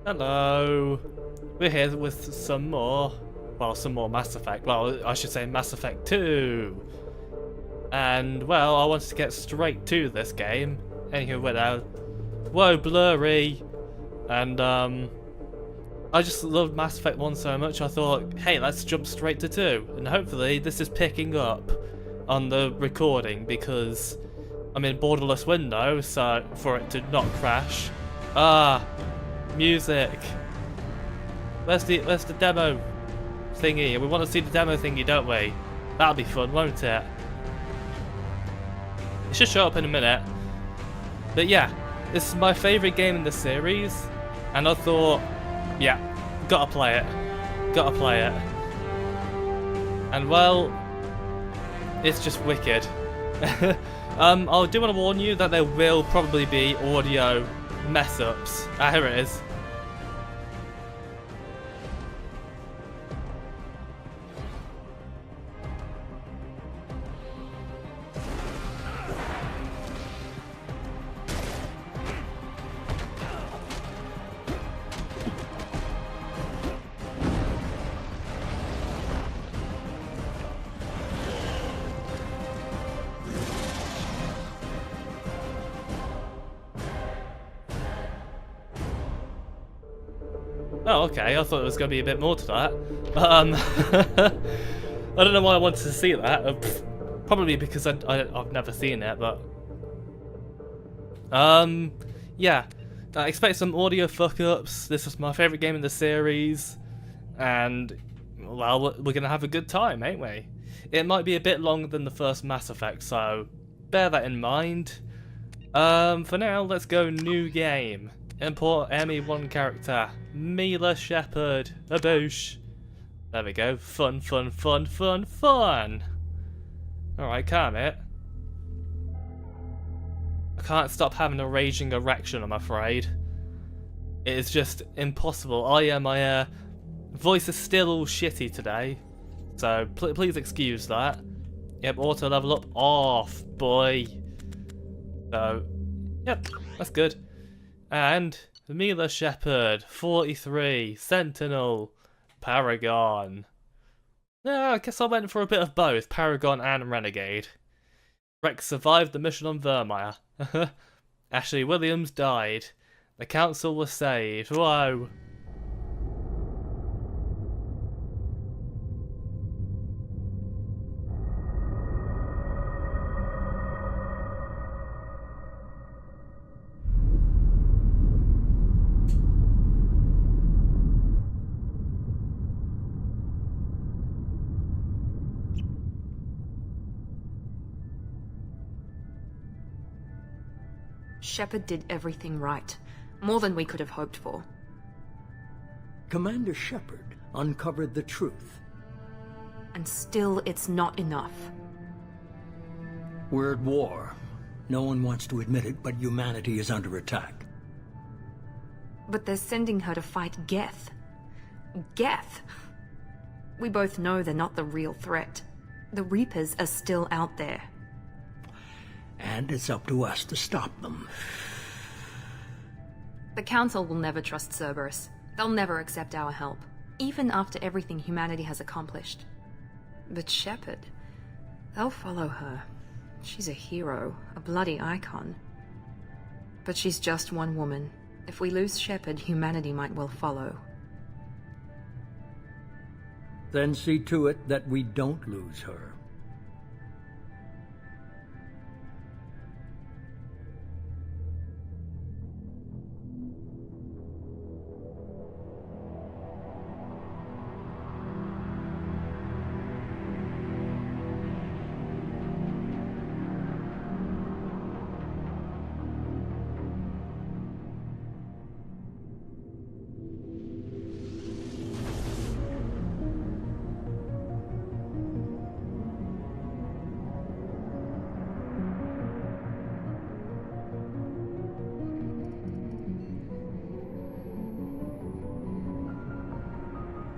Hello. We're here with some more Mass Effect. Well, I should say Mass Effect 2. And, well, I wanted to get straight to this game. Anywho, whoa, blurry. And, I just loved Mass Effect 1 so much, I thought, hey, let's jump straight to 2. And hopefully this is picking up on the recording because I'm in borderless window, so for it to not crash. Music. Where's the demo thingy? We want to see the demo thingy, don't we? That'll be fun, won't it? It should show up in a minute. But yeah, this is my favourite game in the series, and I thought, yeah, gotta play it. Gotta play it. And well, it's just wicked. I do want to warn you that there will probably be audio mess ups. Here it is. Oh, okay, I thought there was going to be a bit more to that. I don't know why I wanted to see that. Probably because I've never seen it, but... yeah. I expect some audio fuck-ups. This was my favourite game in the series. And, well, we're going to have a good time, ain't we? It might be a bit longer than the first Mass Effect, so bear that in mind. For now, let's go new game. Import ME1 character, Milla Shepard. A boosh. There we go. Fun, fun, fun, fun, fun. Alright, calm it. I can't stop having a raging erection, I'm afraid. It is just impossible. My voice is still all shitty today. So, please excuse that. Yep, auto level up off, boy. So, yep, that's good. And Milla Shepard, 43, Sentinel, Paragon. Yeah, I guess I went for a bit of both, Paragon and Renegade. Rex survived the mission on Vermeer. Ashley Williams died. The council was saved. Whoa. Shepard did everything right. More than we could have hoped for. Commander Shepard uncovered the truth. And still, it's not enough. We're at war. No one wants to admit it, but humanity is under attack. But they're sending her to fight geth. Geth! We both know they're not the real threat. The Reapers are still out there. And it's up to us to stop them. The Council will never trust Cerberus. They'll never accept our help, even after everything humanity has accomplished. But Shepard, they'll follow her. She's a hero, a bloody icon. But she's just one woman. If we lose Shepard, humanity might well follow. Then see to it that we don't lose her.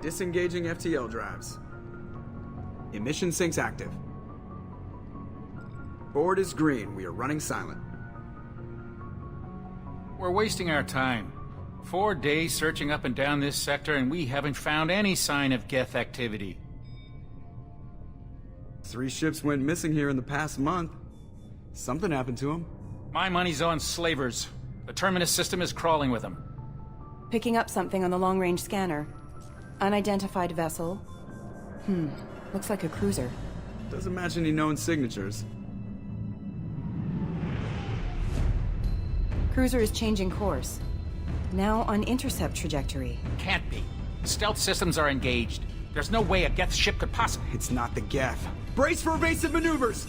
Disengaging FTL drives. Emission sinks active. Board is green. We are running silent. We're wasting our time. 4 days searching up and down this sector, and we haven't found any sign of geth activity. 3 ships went missing here in the past month. Something happened to them. My money's on slavers. The Terminus system is crawling with them. Picking up something on the long-range scanner. Unidentified vessel. Looks like a cruiser. Doesn't match any known signatures. Cruiser is changing course. Now on intercept trajectory. Can't be. Stealth systems are engaged. There's no way a geth ship could possibly... It's not the geth. Brace for evasive maneuvers!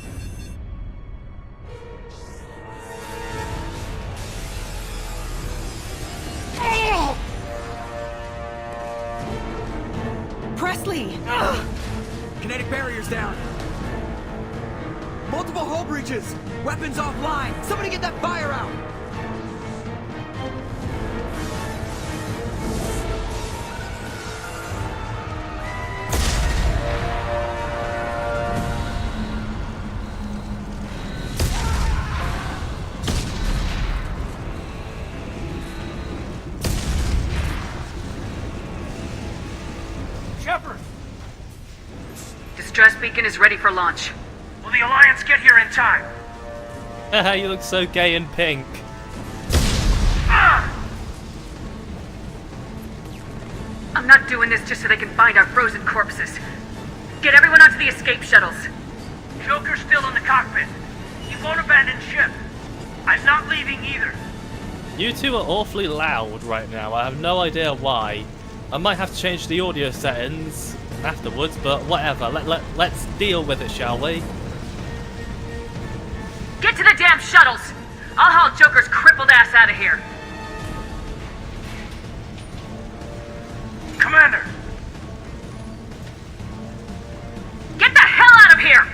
Presley! Kinetic barriers down. Multiple hull breaches. Weapons offline. Somebody get that fire out. Shepard! Distress beacon is ready for launch. Will the Alliance get here in time? Haha, you look so gay and pink. I'm not doing this just so they can find our frozen corpses. Get everyone onto the escape shuttles. Joker's still in the cockpit. He won't abandon ship. I'm not leaving either. You two are awfully loud right now. I have no idea why. I might have to change the audio settings afterwards, but whatever. Let's deal with it, shall we? Get to the damn shuttles! I'll haul Joker's crippled ass out of here. Commander! Get the hell out of here!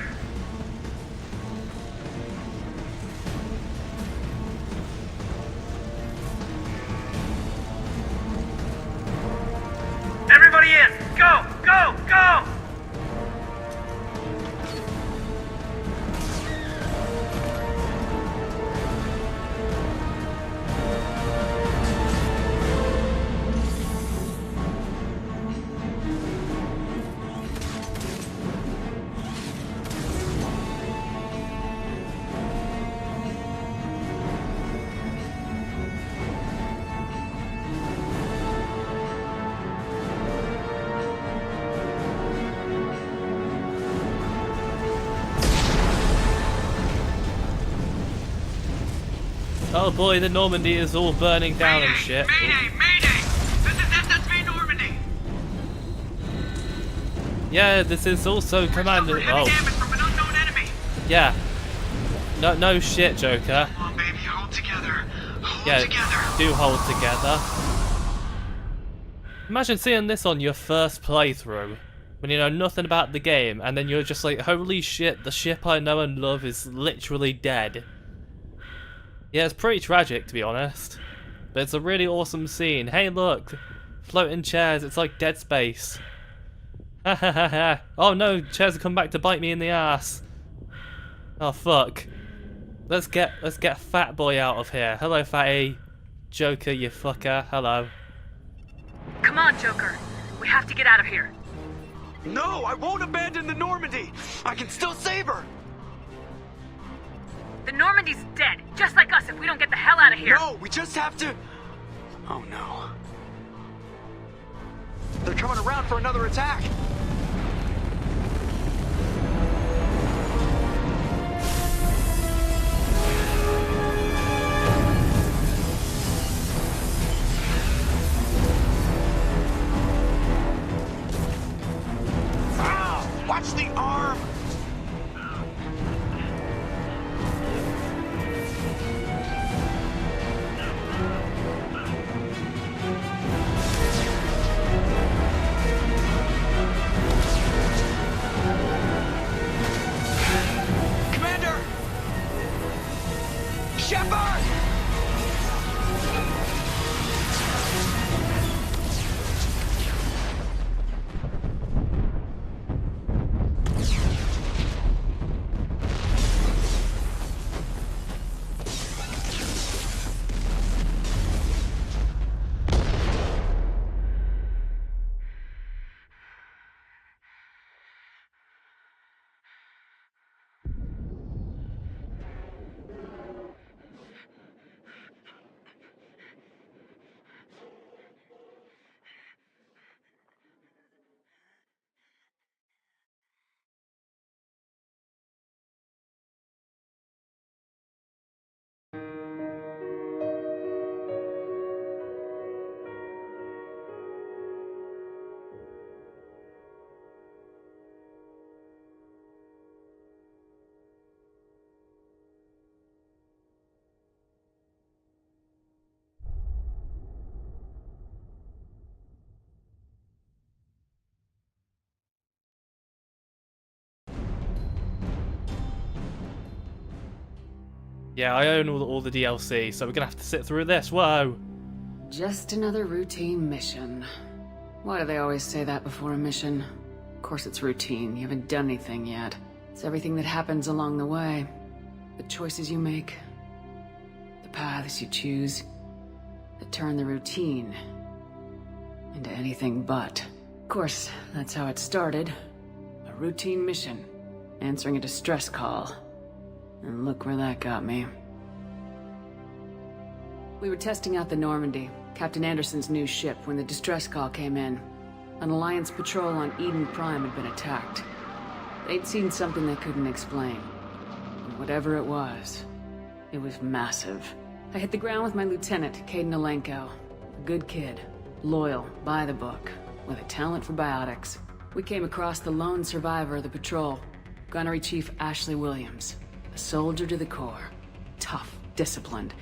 Everybody in! Go! Go! Go! Oh boy, the Normandy is all burning down and shit. Mayday! Mayday! This is SSV Normandy! Yeah, this is also Commander. Heavy Oh, damage from an unknown enemy! yeah. No shit, Joker. Come on, baby, hold together. Hold Yeah, together. do hold together. Imagine seeing this on your first playthrough, when you know nothing about the game, and then you're just like, holy shit, the ship I know and love is literally dead. Yeah, it's pretty tragic, to be honest. But it's a really awesome scene. Hey, look! Floating chairs, it's like Dead Space. Ha ha ha ha. Oh no, chairs have come back to bite me in the ass. Oh fuck. Let's get Fat Boy out of here. Hello, Fatty. Joker, you fucker. Hello. Come on, Joker. We have to get out of here. No, I won't abandon the Normandy! I can still save her! The Normandy's dead, just like us if we don't get the hell out of here. No, we just have to... Oh no. They're coming around for another attack! Ow! Watch the arm! Shepard! Yeah, I own all the DLC, so we're gonna have to sit through this. Whoa. Just another routine mission. Why do they always say that before a mission? Of course it's routine. You haven't done anything yet. It's everything that happens along the way. The choices you make. The paths you choose. That turn the routine into anything but. Of course, that's how it started. A routine mission. Answering a distress call. And look where that got me. We were testing out the Normandy, Captain Anderson's new ship, when the distress call came in. An Alliance patrol on Eden Prime had been attacked. They'd seen something they couldn't explain. And whatever it was massive. I hit the ground with my lieutenant, Caden Alenko. A good kid, loyal, by the book, with a talent for biotics. We came across the lone survivor of the patrol, Gunnery Chief Ashley Williams. A soldier to the core. Tough, disciplined,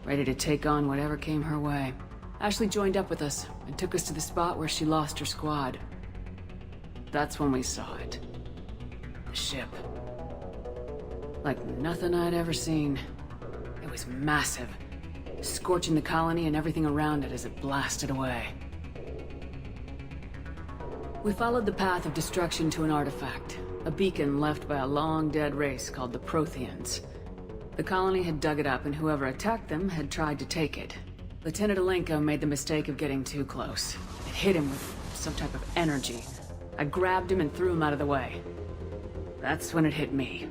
ready to take on whatever came her way. Ashley joined up with us and took us to the spot where she lost her squad. That's when we saw it. The ship. Like nothing I'd ever seen. It was massive, scorching the colony and everything around it as it blasted away. We followed the path of destruction to an artifact, a beacon left by a long-dead race called the Protheans. The colony had dug it up, and whoever attacked them had tried to take it. Lieutenant Alenko made the mistake of getting too close. It hit him with some type of energy. I grabbed him and threw him out of the way. That's when it hit me.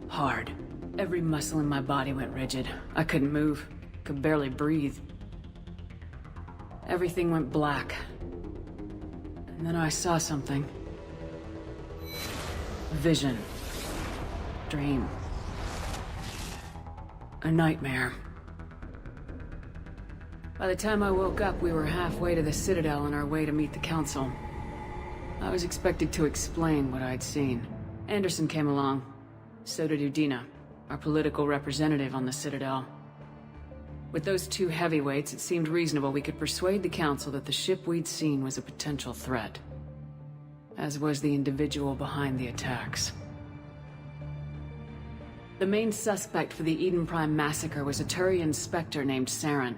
Hard. Every muscle in my body went rigid. I couldn't move. Could barely breathe. Everything went black. And then I saw something. A vision. Dream. A nightmare. By the time I woke up, we were halfway to the Citadel on our way to meet the Council. I was expected to explain what I'd seen. Anderson came along. So did Udina, our political representative on the Citadel. With those two heavyweights, it seemed reasonable we could persuade the Council that the ship we'd seen was a potential threat. As was the individual behind the attacks. The main suspect for the Eden Prime massacre was a Turian Spectre named Saren.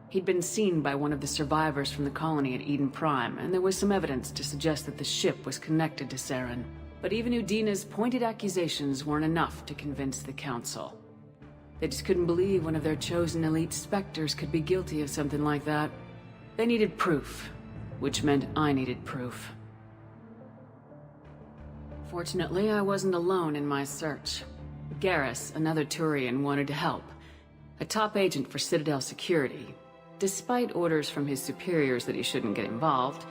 He'd been seen by one of the survivors from the colony at Eden Prime, and there was some evidence to suggest that the ship was connected to Saren. But even Udina's pointed accusations weren't enough to convince the Council. They just couldn't believe one of their chosen elite Spectres could be guilty of something like that. They needed proof, which meant I needed proof. Fortunately, I wasn't alone in my search. Garrus, another Turian, wanted to help. A top agent for Citadel security. Despite orders from his superiors that he shouldn't get involved,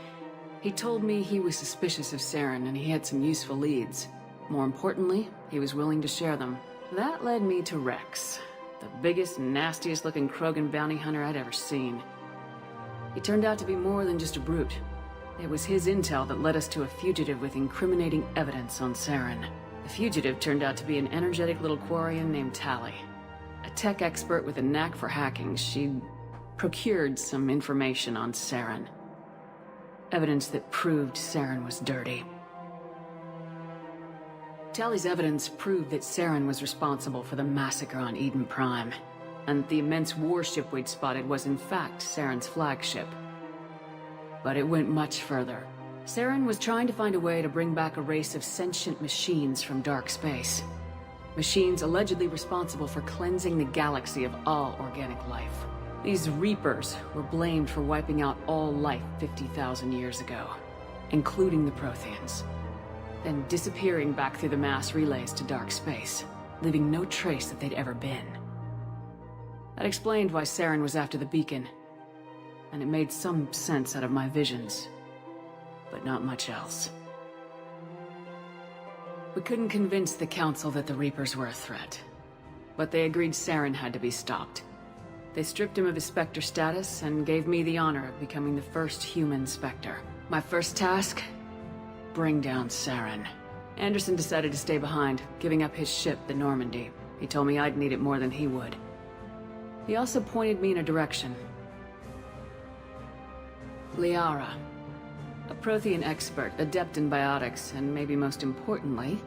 he told me he was suspicious of Saren and he had some useful leads. More importantly, he was willing to share them. That led me to Rex, the biggest, nastiest looking Krogan bounty hunter I'd ever seen. He turned out to be more than just a brute. It was his intel that led us to a fugitive with incriminating evidence on Saren. The fugitive turned out to be an energetic little Quarian named Tali. A tech expert with a knack for hacking, she'd procured some information on Saren. Evidence that proved Saren was dirty. Tali's evidence proved that Saren was responsible for the massacre on Eden Prime, and the immense warship we'd spotted was in fact Saren's flagship. But it went much further. Saren was trying to find a way to bring back a race of sentient machines from dark space. Machines allegedly responsible for cleansing the galaxy of all organic life. These Reapers were blamed for wiping out all life 50,000 years ago, including the Protheans, then disappearing back through the mass relays to dark space, leaving no trace that they'd ever been. That explained why Saren was after the beacon, and it made some sense out of my visions, but not much else. We couldn't convince the Council that the Reapers were a threat, but they agreed Saren had to be stopped. They stripped him of his Spectre status and gave me the honor of becoming the first human Spectre. My first task? Bring down Saren. Anderson decided to stay behind, giving up his ship, the Normandy. He told me I'd need it more than he would. He also pointed me in a direction. Liara. A Prothean expert, adept in biotics, and maybe most importantly,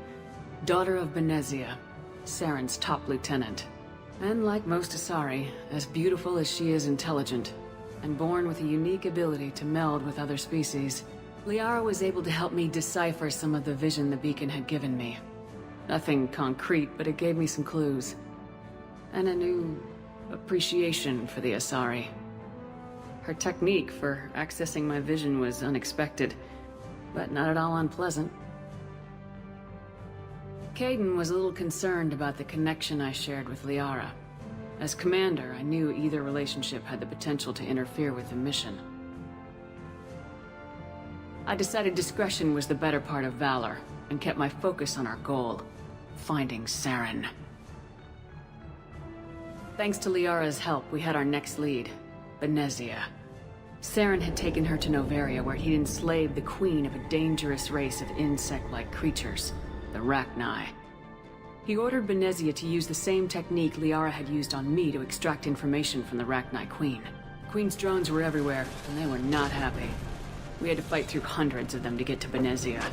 daughter of Benezia, Saren's top lieutenant. And like most Asari, as beautiful as she is intelligent, and born with a unique ability to meld with other species, Liara was able to help me decipher some of the vision the beacon had given me. Nothing concrete, but it gave me some clues. And a new appreciation for the Asari. Her technique for accessing my vision was unexpected, but not at all unpleasant. Kaidan was a little concerned about the connection I shared with Liara. As commander, I knew either relationship had the potential to interfere with the mission. I decided discretion was the better part of valor, and kept my focus on our goal, finding Saren. Thanks to Liara's help, we had our next lead, Benezia. Saren had taken her to Noveria, where he'd enslaved the queen of a dangerous race of insect-like creatures, the Rachni. He ordered Benezia to use the same technique Liara had used on me to extract information from the Rachni queen. The queen's drones were everywhere, and they were not happy. We had to fight through hundreds of them to get to Benezia.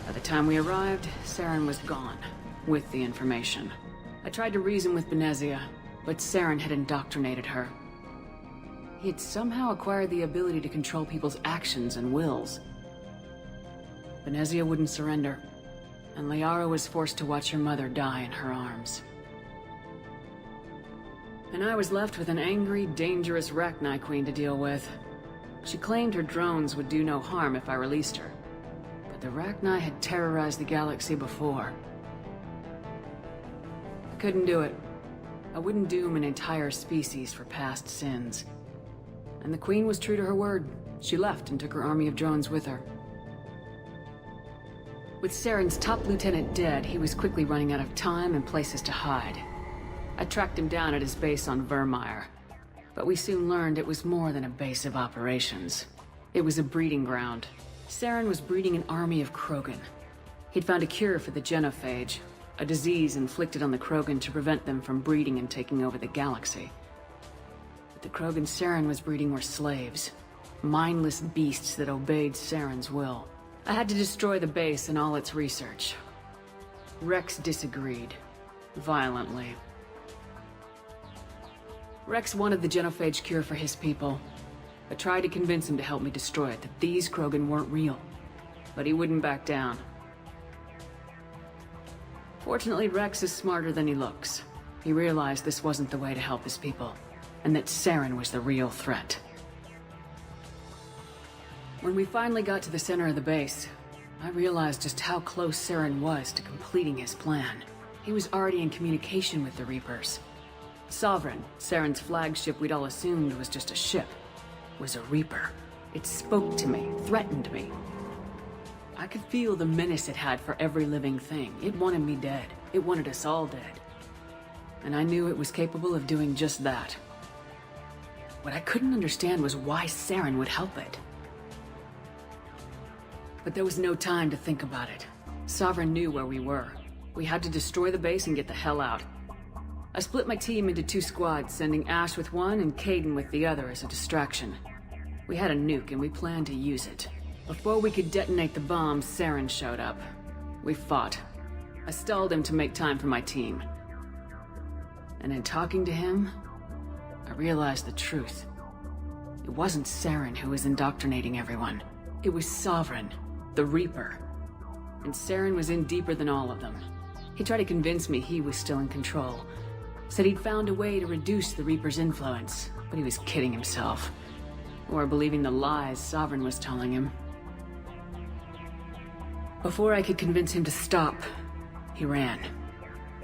By the time we arrived, Saren was gone, with the information. I tried to reason with Benezia, but Saren had indoctrinated her. He had somehow acquired the ability to control people's actions and wills. Benezia wouldn't surrender, and Liara was forced to watch her mother die in her arms. And I was left with an angry, dangerous Rachni queen to deal with. She claimed her drones would do no harm if I released her, but the Rachni had terrorized the galaxy before. I couldn't do it. I wouldn't doom an entire species for past sins. And the Queen was true to her word. She left and took her army of drones with her. With Saren's top lieutenant dead, he was quickly running out of time and places to hide. I tracked him down at his base on Vermeer, but we soon learned it was more than a base of operations. It was a breeding ground. Saren was breeding an army of Krogan. He'd found a cure for the genophage, a disease inflicted on the Krogan to prevent them from breeding and taking over the galaxy. But the Krogan Saren was breeding were slaves, mindless beasts that obeyed Saren's will. I had to destroy the base and all its research. Rex disagreed, violently. Rex wanted the genophage cure for his people. I tried to convince him to help me destroy it, that these Krogan weren't real. But he wouldn't back down. Fortunately, Rex is smarter than he looks. He realized this wasn't the way to help his people, and that Saren was the real threat. When we finally got to the center of the base, I realized just how close Saren was to completing his plan. He was already in communication with the Reapers. Sovereign, Saren's flagship we'd all assumed was just a ship, was a Reaper. It spoke to me, threatened me. I could feel the menace it had for every living thing. It wanted me dead. It wanted us all dead. And I knew it was capable of doing just that. What I couldn't understand was why Saren would help it. But there was no time to think about it. Sovereign knew where we were. We had to destroy the base and get the hell out. I split my team into 2 squads, sending Ash with one and Kaidan with the other as a distraction. We had a nuke and we planned to use it. Before we could detonate the bomb, Saren showed up. We fought. I stalled him to make time for my team. And in talking to him, I realized the truth. It wasn't Saren who was indoctrinating everyone. It was Sovereign, the Reaper. And Saren was in deeper than all of them. He tried to convince me he was still in control. Said he'd found a way to reduce the Reaper's influence, but he was kidding himself. Or believing the lies Sovereign was telling him. Before I could convince him to stop, he ran,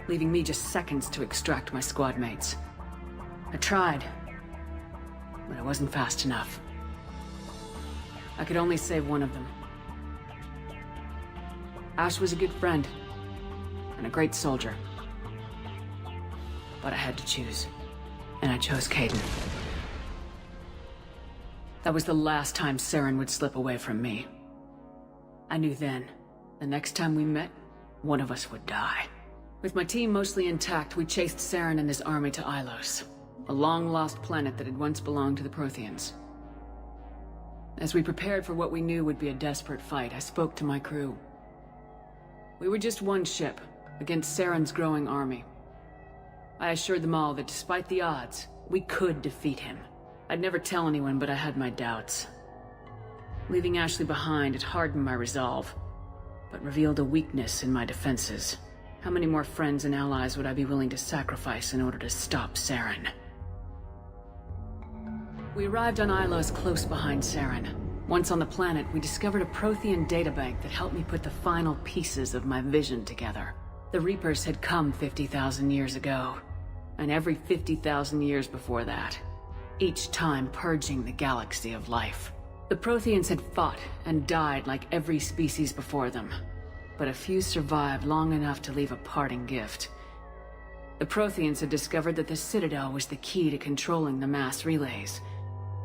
leaving me just seconds to extract my squad mates. I tried, but I wasn't fast enough. I could only save one of them. Ash was a good friend, and a great soldier. But I had to choose, and I chose Kaidan. That was the last time Saren would slip away from me. I knew then, the next time we met, one of us would die. With my team mostly intact, we chased Saren and his army to Ilos, a long-lost planet that had once belonged to the Protheans. As we prepared for what we knew would be a desperate fight, I spoke to my crew. We were just one ship, against Saren's growing army. I assured them all that despite the odds, we could defeat him. I'd never tell anyone, but I had my doubts. Leaving Ashley behind had hardened my resolve, but revealed a weakness in my defenses. How many more friends and allies would I be willing to sacrifice in order to stop Saren? We arrived on Ilos close behind Saren. Once on the planet, we discovered a Prothean databank that helped me put the final pieces of my vision together. The Reapers had come 50,000 years ago, and every 50,000 years before that, each time purging the galaxy of life. The Protheans had fought and died like every species before them, but a few survived long enough to leave a parting gift. The Protheans had discovered that the Citadel was the key to controlling the mass relays.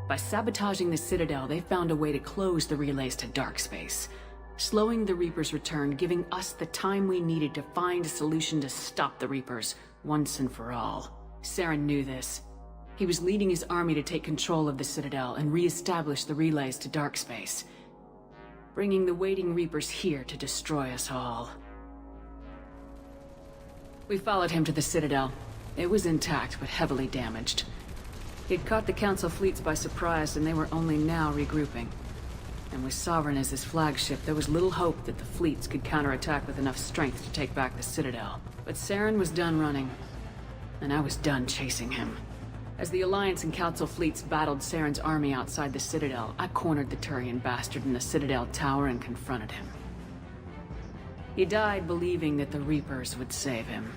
By sabotaging the Citadel, they found a way to close the relays to dark space, slowing the Reapers' return, giving us the time we needed to find a solution to stop the Reapers once and for all. Saren knew this. He was leading his army to take control of the Citadel and re-establish the relays to dark space, bringing the waiting Reapers here to destroy us all. We followed him to the Citadel. It was intact, but heavily damaged. He'd caught the Council fleets by surprise, and they were only now regrouping. And with Sovereign as his flagship, there was little hope that the fleets could counterattack with enough strength to take back the Citadel. But Saren was done running, and I was done chasing him. As the Alliance and Council fleets battled Saren's army outside the Citadel, I cornered the Turian bastard in the Citadel tower and confronted him. He died believing that the Reapers would save him.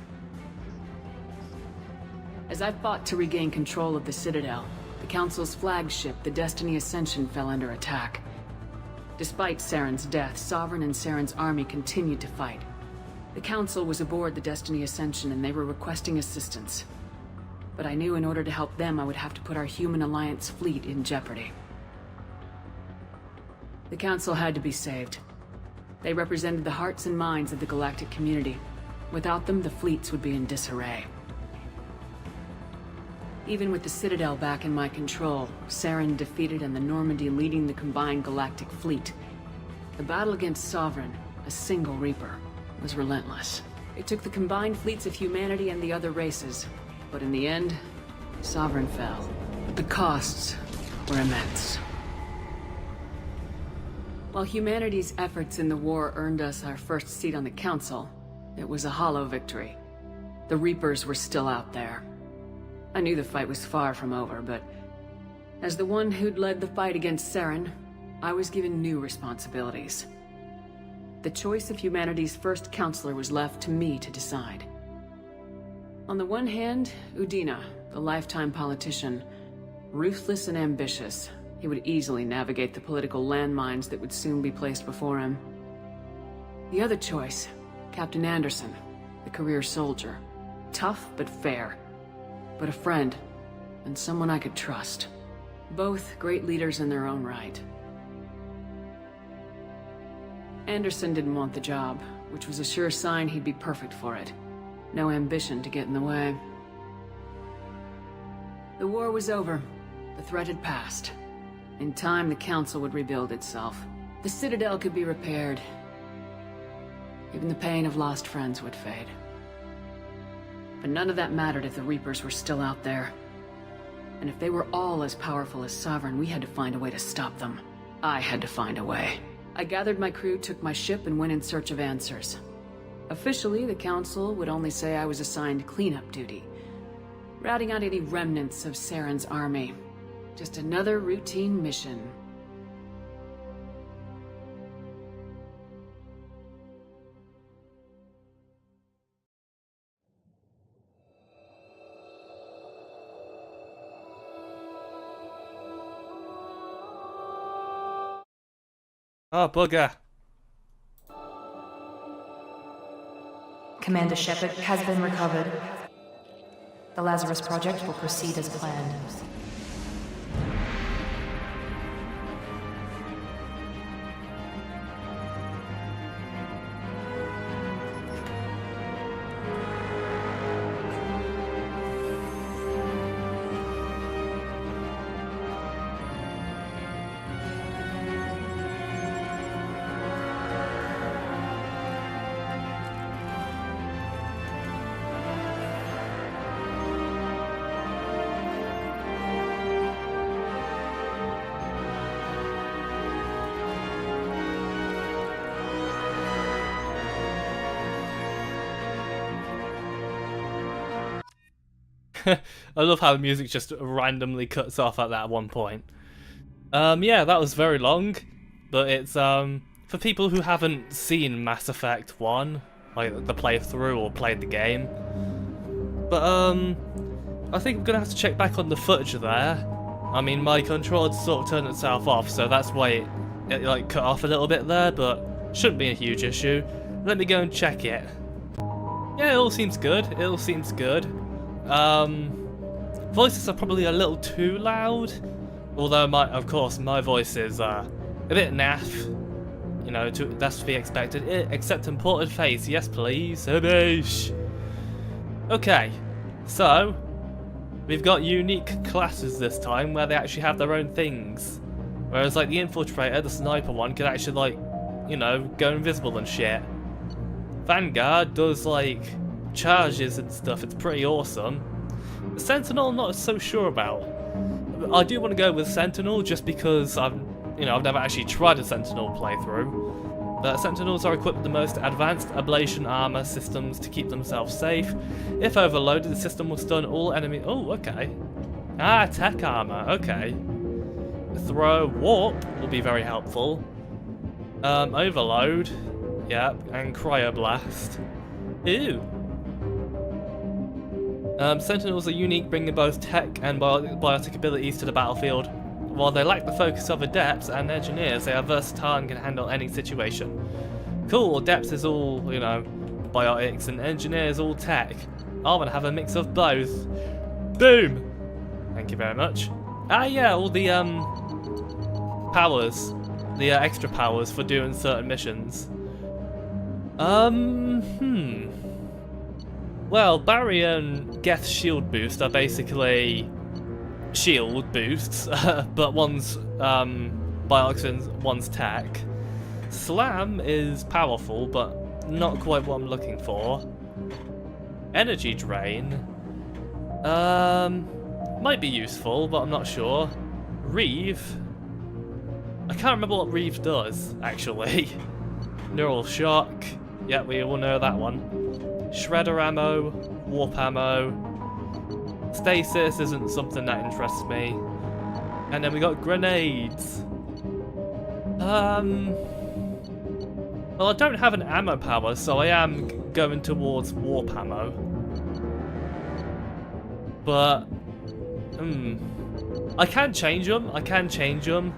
As I fought to regain control of the Citadel, the Council's flagship, the Destiny Ascension, fell under attack. Despite Saren's death, Sovereign and Saren's army continued to fight. The Council was aboard the Destiny Ascension and they were requesting assistance. But I knew in order to help them, I would have to put our human Alliance fleet in jeopardy. The Council had to be saved. They represented the hearts and minds of the galactic community. Without them, the fleets would be in disarray. Even with the Citadel back in my control, Saren defeated and the Normandy leading the combined galactic fleet. The battle against Sovereign, a single Reaper, was relentless. It took the combined fleets of humanity and the other races, but in the end, Sovereign fell. But the costs were immense. While humanity's efforts in the war earned us our first seat on the Council, it was a hollow victory. The Reapers were still out there. I knew the fight was far from over, but as the one who'd led the fight against Saren, I was given new responsibilities. The choice of humanity's first counselor was left to me to decide. On the one hand, Udina, the lifetime politician, ruthless and ambitious. He would easily navigate the political landmines that would soon be placed before him. The other choice, Captain Anderson, the career soldier. Tough but fair. But a friend, and someone I could trust. Both great leaders in their own right. Anderson didn't want the job, which was a sure sign he'd be perfect for it. No ambition to get in the way. The war was over. The threat had passed. In time, the Council would rebuild itself. The Citadel could be repaired. Even the pain of lost friends would fade. But none of that mattered if the Reapers were still out there. And if they were all as powerful as Sovereign, we had to find a way to stop them. I had to find a way. I gathered my crew, took my ship, and went in search of answers. Officially, the Council would only say I was assigned cleanup duty, routing out any remnants of Saren's army. Just another routine mission. Oh, bugger. Commander Shepard has been recovered. The Lazarus project will proceed as planned. I love how the music just randomly cuts off at that one point. Yeah, that was very long, but it's for people who haven't seen Mass Effect 1, like the playthrough or played the game. But I think I'm gonna have to check back on the footage there. I mean, my controller sort of turned itself off, so that's why it like cut off a little bit there, but shouldn't be a huge issue. Let me go and check it. Yeah, it all seems good. It all seems good. Voices are probably a little too loud, although of course my voice is a bit naff. You know, that's to be expected. Accept imported face, yes please. Okay, so we've got unique classes this time where they actually have their own things. Whereas like the infiltrator, the sniper one, could actually like, you know, go invisible and shit. Vanguard does like charges and stuff, it's pretty awesome. The Sentinel I'm not so sure about. I do want to go with Sentinel just because I've never actually tried a Sentinel playthrough. But Sentinels are equipped with the most advanced ablation armor systems to keep themselves safe. If overloaded, the system will stun all enemies. Oh, okay. Ah, tech armor. Okay. Throw warp will be very helpful. Overload. Yep, and cryoblast. Ew. Sentinels are unique, bringing both tech and biotic abilities to the battlefield. While they lack the focus of adepts and engineers, they are versatile and can handle any situation. Cool, adepts is all, you know, biotics, and engineers all tech. I want to have a mix of both. Boom! Thank you very much. Ah yeah, all the powers. The extra powers for doing certain missions. Well, barrier and geth shield boost are basically shield boosts, but one's biotics and one's tech. Slam is powerful, but not quite what I'm looking for. Energy drain might be useful, but I'm not sure. Reeve, I can't remember what Reeve does actually. Neural shock, yeah, we all know that one. Shredder ammo, warp ammo. Stasis isn't something that interests me. And then we got grenades. Well, I don't have an ammo power, so I am going towards warp ammo. But, I can change them. I can change them.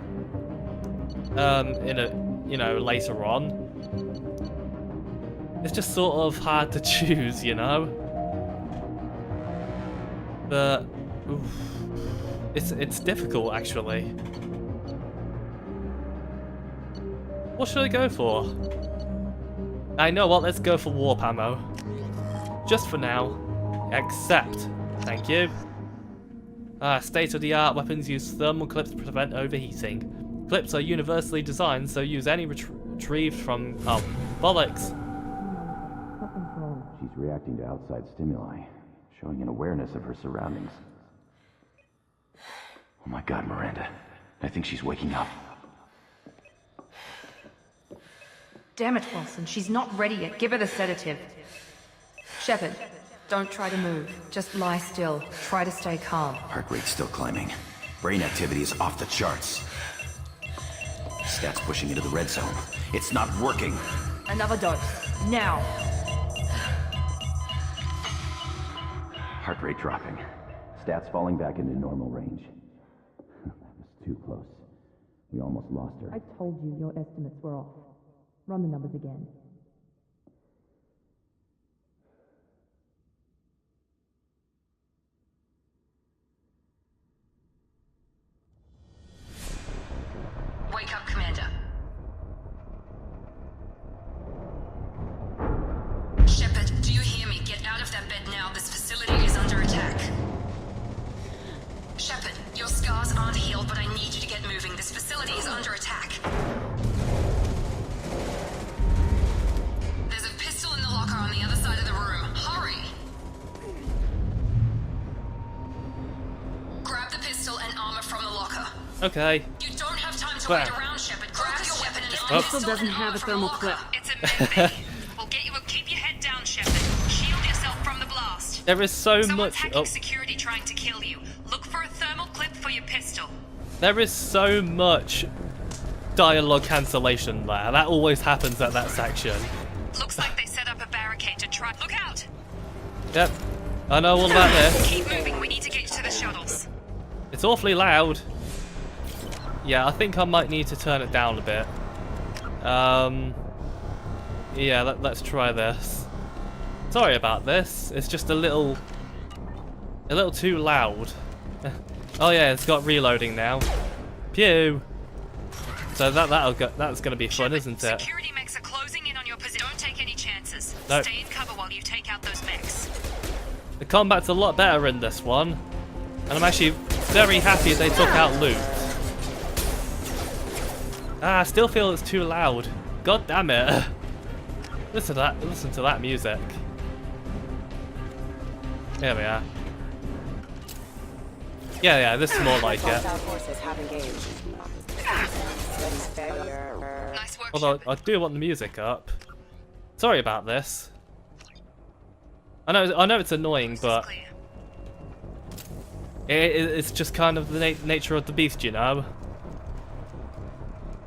Later on. It's just sort of hard to choose, you know. But it's difficult actually. What should I go for? I know what, let's go for warp ammo. Just for now. Accept. Thank you. State-of-the-art weapons use thermal clips to prevent overheating. Clips are universally designed, so use any retrieved from... Oh, bollocks. She's reacting to outside stimuli, showing an awareness of her surroundings. Oh my god, Miranda. I think she's waking up. Damn it, Wilson. She's not ready yet. Give her the sedative. Shepard, don't try to move. Just lie still. Try to stay calm. Heart rate's still climbing. Brain activity is off the charts. Stats pushing into the red zone. It's not working. Another dose. Now. Heart rate dropping. Stats falling back into normal range. That was too close. We almost lost her. I told you your estimates were off. Run the numbers again. Wake up, Commander. Shepard, do you hear me? Get out of that bed now. This facility is under attack. Shepard, your scars aren't healed, but I need you to get moving. This facility is under attack. There's a pistol in the locker on the other side of the room. Hurry! Grab the pistol and armor from the locker. Okay. You don't have time to wait around, Shepard. Grab your weapon and This pistol doesn't have a thermal clip. It's a med We'll get you. Keep your head down, Shepard. Shield yourself from the blast. There is so Someone's much. hacking security trying to kill you. Look for a thermal clip for your pistol. There is so much dialogue cancellation there. That always happens at that section. Looks like they set up a barricade to try. Look out! Yep, I know all about this. Keep moving. We need to get to the shuttles. It's awfully loud. Yeah, I think I might need to turn it down a bit. Yeah, let's try this. Sorry about this. It's just a little too loud. Oh yeah, it's got reloading now. Pew. So that's gonna be fun, isn't it? Security mechs are closing in on your position. Don't take any chances. No. Stay in cover while you take out those mechs. The combat's a lot better in this one, and I'm actually very happy they took out loot. I still feel it's too loud. God damn it! Listen to that music. There we are. Yeah, this is more like it. Nice work. Although I do want the music up. Sorry about this. I know it's annoying, but it's just kind of the nature of the beast, you know.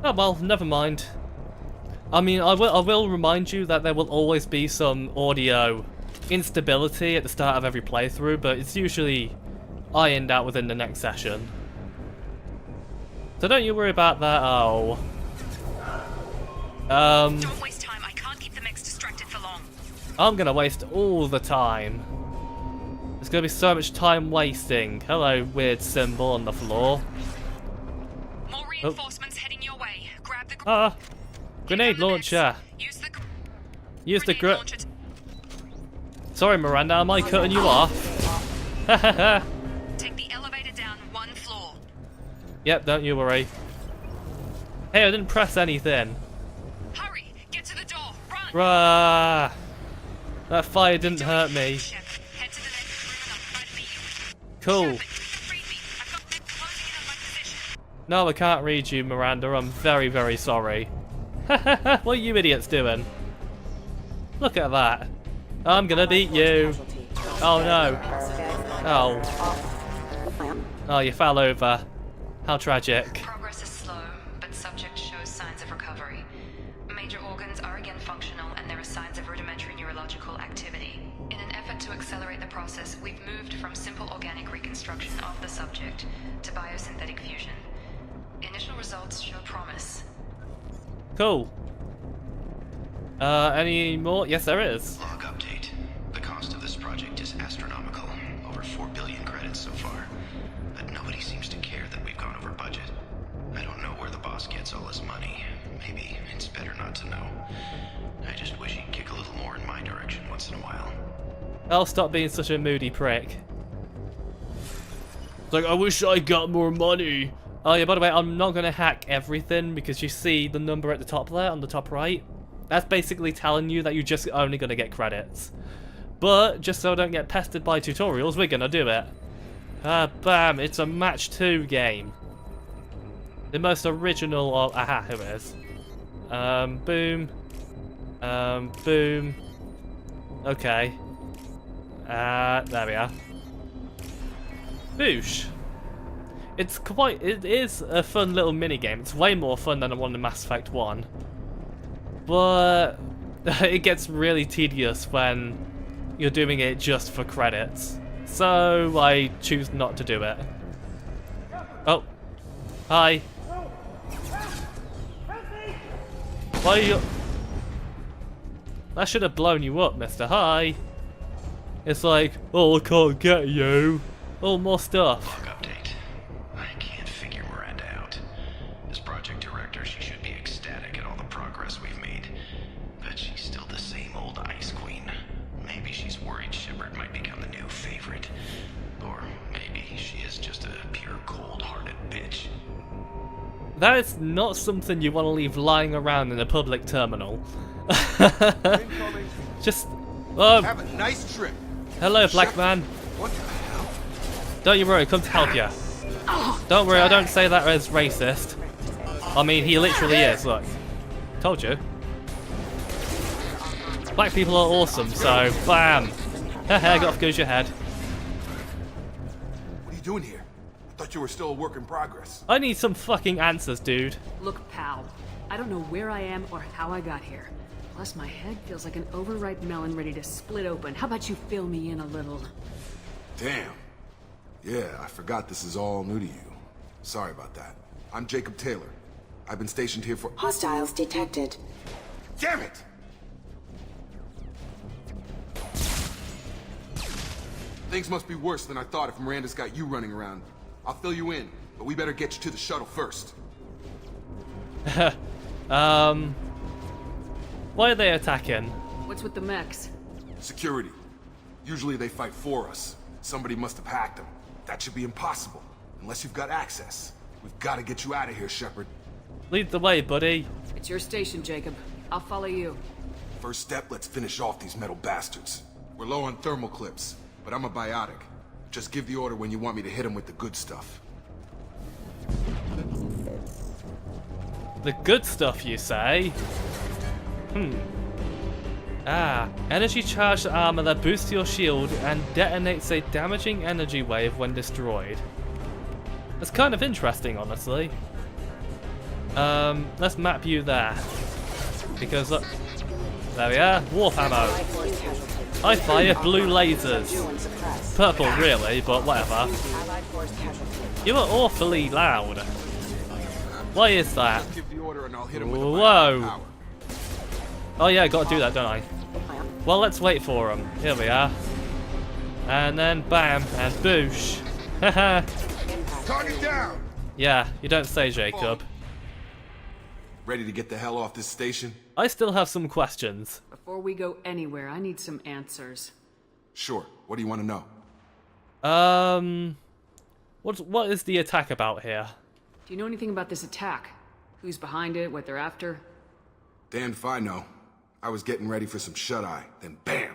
Oh well, never mind. I mean, I will remind you that there will always be some audio instability at the start of every playthrough, but it's usually ironed out within the next session. So don't you worry about that. Oh. Don't waste time. I can't keep the mechs distracted for long. I'm gonna waste all the time. There's gonna be so much time wasting. Hello, weird symbol on the floor. More reinforcements heading your way. Grab the Grenade launcher. Use the grenade launcher. Sorry, Miranda, am I cutting you off? Take the elevator down one floor. Yep, don't you worry. Hey, I didn't press anything. Hurry, get to the door. Run. Rah! That fire didn't hurt me. Head to the next room and I'll try to beat you. Cool. Read me. I've got them closing in on my position. No, I can't read you, Miranda. I'm very, very sorry. What are you idiots doing? Look at that. I'm gonna beat you. Oh no. Oh. Oh, you fell over. How tragic. Progress is slow, but subject shows signs of recovery. Major organs are again functional, and there are signs of rudimentary neurological activity. In an effort to accelerate the process, we've moved from simple organic reconstruction of the subject to biosynthetic fusion. Initial results show promise. Cool. Any more? Yes, there is. Log update. The cost of this project is astronomical. Over 4 billion credits so far. But nobody seems to care that we've gone over budget. I don't know where the boss gets all this money. Maybe it's better not to know. I just wish he'd kick a little more in my direction once in a while. I'll stop being such a moody prick. It's like, I wish I got more money. Oh yeah, by the way, I'm not going to hack everything because you see the number at the top there, on the top right. That's basically telling you that you're just only going to get credits. But, just so I don't get pestered by tutorials, we're going to do it. Bam, it's a match 2 game. The most original of... Aha, here it is. Boom. Boom. Okay. There we are. Boosh. It is a fun little mini game. It's way more fun than the one in Mass Effect 1. But it gets really tedious when you're doing it just for credits. So I choose not to do it. Oh. Hi. Why are you... That should have blown you up, mister. Hi. It's like, oh, I can't get you. Oh, more stuff. Log update. I can't figure Miranda out. As project director, she should be ecstatic at all the progress we've made. But she's still the same old Ice Queen. Maybe she's worried Shepard might become the new favorite. Or maybe she is just a pure cold-hearted bitch. That is not something you want to leave lying around in a public terminal. Just... Oh. Have a nice trip. Hello, black man. What the hell? Don't you worry, come to help you. Don't worry, I don't say that as racist. I mean, he literally is, look. Told you. Black people are awesome, so bam. Haha, got off goes your head. doing here? I thought you were still a work in progress. I need some fucking answers, dude. Look, pal. I don't know where I am or how I got here. Plus, my head feels like an overripe melon ready to split open. How about you fill me in a little? Damn. Yeah, I forgot this is all new to you. Sorry about that. I'm Jacob Taylor. I've been stationed here for— Hostiles detected. Damn it! Things must be worse than I thought if Miranda's got you running around. I'll fill you in, but we better get you to the shuttle first. Why are they attacking? What's with the mechs? Security. Usually they fight for us. Somebody must have hacked them. That should be impossible, unless you've got access. We've got to get you out of here, Shepard. Lead the way, buddy. It's your station, Jacob. I'll follow you. First step, let's finish off these metal bastards. We're low on thermal clips, but I'm a biotic. Just give the order when you want me to hit them with the good stuff. The good stuff, you say? Energy charged armor that boosts your shield and detonates a damaging energy wave when destroyed. That's kind of interesting, honestly. Let's map you there. Because, look, there we are, warp ammo. I fire blue lasers. Purple, really, but whatever. You are awfully loud. Why is that? Whoa. Oh yeah, I gotta do that, don't I? Well, let's wait for him. Here we are. And then bam, and boosh. Haha. Target down! Yeah, you don't say, Jacob. Ready to get the hell off this station? I still have some questions. Before we go anywhere, I need some answers. Sure. What do you want to know? What is the attack about here? Do you know anything about this attack? Who's behind it, what they're after? Damned if I know. I was getting ready for some shut-eye, then bam!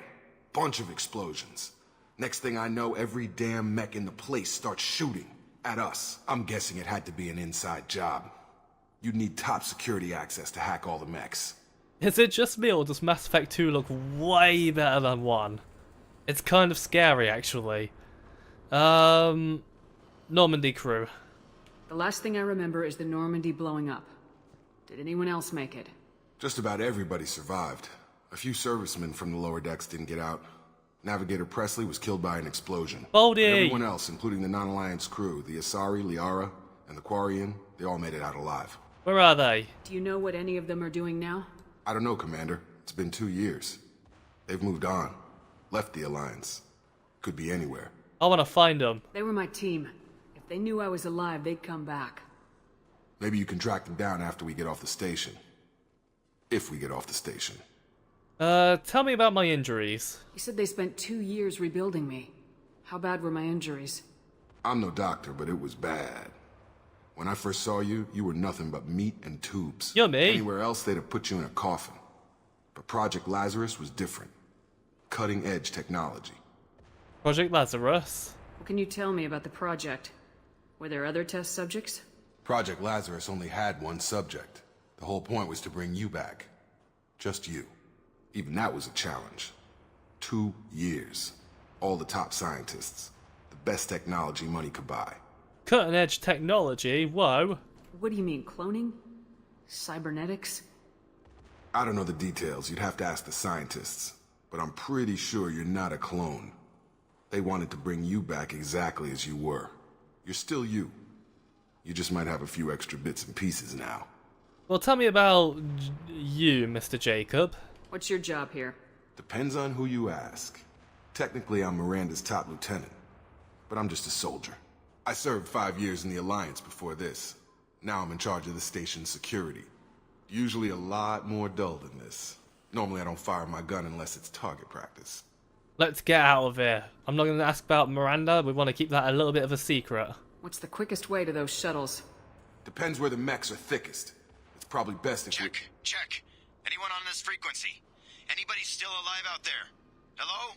Bunch of explosions. Next thing I know, every damn mech in the place starts shooting at us. I'm guessing it had to be an inside job. You'd need top security access to hack all the mechs. Is it just me, or does Mass Effect 2 look way better than 1? It's kind of scary, actually. Normandy crew. The last thing I remember is the Normandy blowing up. Did anyone else make it? Just about everybody survived. A few servicemen from the lower decks didn't get out. Navigator Presley was killed by an explosion. Baldy! But everyone else, including the non-Alliance crew, the Asari, Liara, and the Quarian, they all made it out alive. Where are they? Do you know what any of them are doing now? I don't know, Commander. It's been 2 years. They've moved on. Left the Alliance. Could be anywhere. I want to find them. They were my team. If they knew I was alive, they'd come back. Maybe you can track them down after we get off the station. If we get off the station. Tell me about my injuries. You said they spent 2 years rebuilding me. How bad were my injuries? I'm no doctor, but it was bad. When I first saw you, you were nothing but meat and tubes. You're me. Anywhere else, they'd have put you in a coffin. But Project Lazarus was different. Cutting-edge technology. Project Lazarus? What can you tell me about the project? Were there other test subjects? Project Lazarus only had one subject. The whole point was to bring you back. Just you. Even that was a challenge. 2 years. All the top scientists. The best technology money could buy. Cutting edge technology? Whoa. What do you mean, cloning? Cybernetics? I don't know the details. You'd have to ask the scientists. But I'm pretty sure you're not a clone. They wanted to bring you back exactly as you were. You're still you. You just might have a few extra bits and pieces now. Well, tell me about you, Mr. Jacob. What's your job here? Depends on who you ask. Technically, I'm Miranda's top lieutenant. But I'm just a soldier. I served 5 years in the Alliance before this. Now I'm in charge of the station's security. Usually a lot more dull than this. Normally I don't fire my gun unless it's target practice. Let's get out of here. I'm not going to ask about Miranda. We want to keep that a little bit of a secret. What's the quickest way to those shuttles? Depends where the mechs are thickest. It's probably best if Check. Anyone on this frequency? Anybody still alive out there? Hello?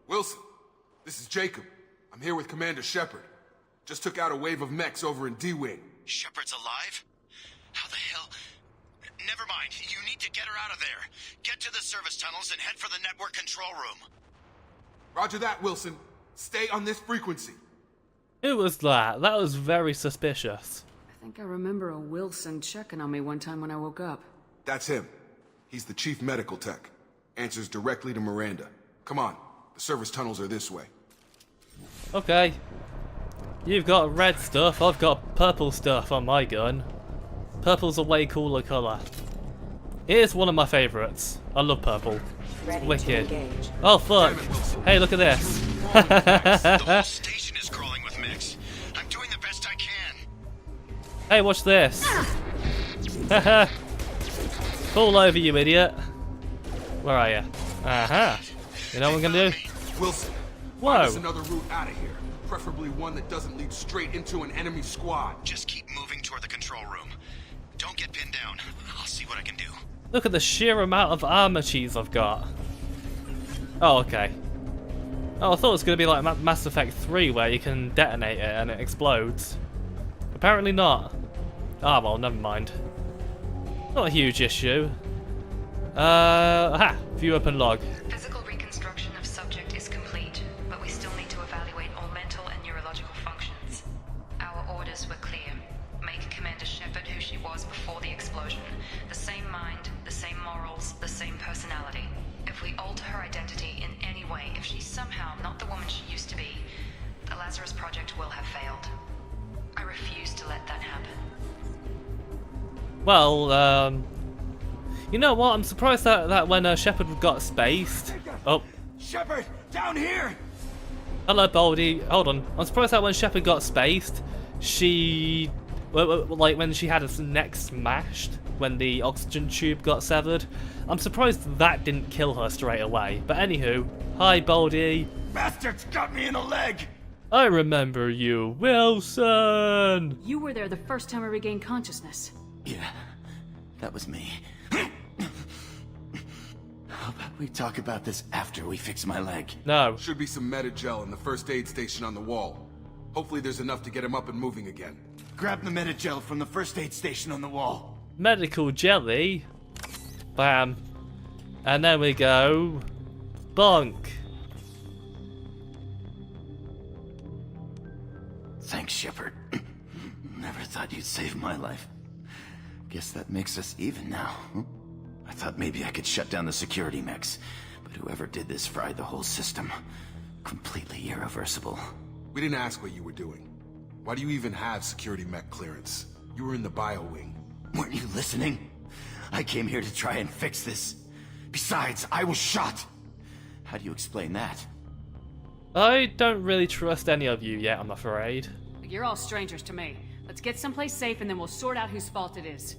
Wilson, this is Jacob. I'm here with Commander Shepard. Just took out a wave of mechs over in D-Wing. Shepard's alive? How the hell? Never mind. You need to get her out of there. Get to the service tunnels and head for the network control room. Roger that, Wilson. Stay on this frequency. Who was that? That was very suspicious. I think I remember a Wilson checking on me one time when I woke up. That's him. He's the chief medical tech. Answers directly to Miranda. Come on. The service tunnels are this way. Okay. You've got red stuff, I've got purple stuff on my gun. Purple's a way cooler colour. It is one of my favourites. I love purple. It's wicked. Oh fuck! Hey, look at this. The whole station is crawling with mechs. I'm doing the best I can. Hey, watch this. Fall over, you idiot. Where are you? Aha. You know what I'm gonna do? Wilson, Whoa. find us another route out of here. Preferably one that doesn't lead straight into an enemy squad. Just keep moving toward the control room. Don't get pinned down. I'll see what I can do. Look at the sheer amount of armor cheese I've got. Oh, okay. Oh, I thought it was going to be like Mass Effect 3 where you can detonate it and it explodes. Apparently not. Ah, well, never mind. Not a huge issue. Aha! View open log. Physical reconstruction of subject is complete, but we still need to evaluate all mental and neurological functions. Our orders were clear. Make Commander Shepard who she was before the explosion. The same mind, the same morals, the same personality. If we alter her identity in any way, if she's somehow not the woman she used to be, the Lazarus project will have failed. I refuse to let that happen. Well, you know what? I'm surprised that when Shepard got spaced. Oh. Shepard, down here! Hello, Baldy. Hold on. I'm surprised that when Shepard got spaced, she, like when she had her neck smashed, when the oxygen tube got severed. I'm surprised that didn't kill her straight away. But anywho, hi, Baldy. Bastards got me in the leg! I remember you, Wilson. You were there the first time I regained consciousness. Yeah, that was me. How about we talk about this after we fix my leg? No. Should be some Medi-gel in the first aid station on the wall. Hopefully there's enough to get him up and moving again. Grab the Medi-gel from the first aid station on the wall. Medical jelly. Bam. And then we go. Bonk. Thanks, Shepard. Never thought you'd save my life. Guess that makes us even now. I thought maybe I could shut down the security mechs, but whoever did this fried the whole system. Completely irreversible. We didn't ask what you were doing. Why do you even have security mech clearance? You were in the bio wing. Weren't you listening? I came here to try and fix this. Besides, I was shot. How do you explain that? I don't really trust any of you yet, I'm afraid. You're all strangers to me. Let's get someplace safe and then we'll sort out whose fault it is.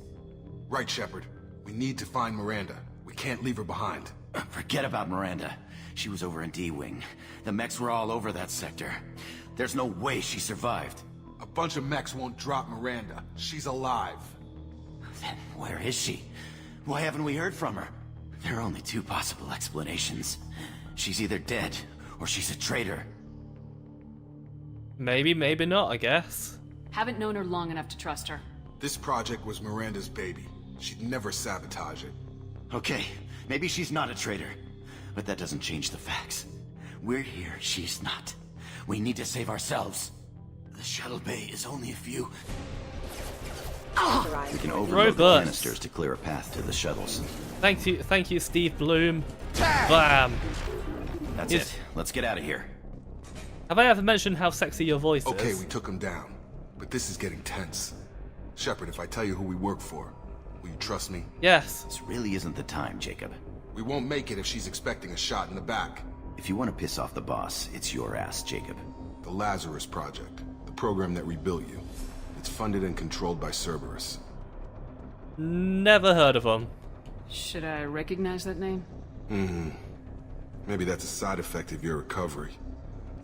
Right, Shepard. We need to find Miranda. We can't leave her behind. Forget about Miranda. She was over in D-Wing. The mechs were all over that sector. There's no way she survived. A bunch of mechs won't drop Miranda. She's alive. Then where is she? Why haven't we heard from her? There are only two possible explanations. She's either dead, or she's a traitor. Maybe, maybe not, I guess. Haven't known her long enough to trust her. This project was Miranda's baby. She'd never sabotage it. Okay, maybe she's not a traitor. But that doesn't change the facts. We're here, she's not. We need to save ourselves. The shuttle bay is only a few... We can overload the Robust. canisters to clear a path to the shuttles. Thank you, Steve Bloom. Bam. That's it. Let's get out of here. Have I ever mentioned how sexy your voice is? Okay, we took him down. But this is getting tense. Shepard, if I tell you who we work for, will you trust me? Yes. This really isn't the time, Jacob. We won't make it if she's expecting a shot in the back. If you want to piss off the boss, it's your ass, Jacob. The Lazarus Project, the program that rebuilt you. It's funded and controlled by Cerberus. Never heard of them. Should I recognize that name? Maybe that's a side effect of your recovery.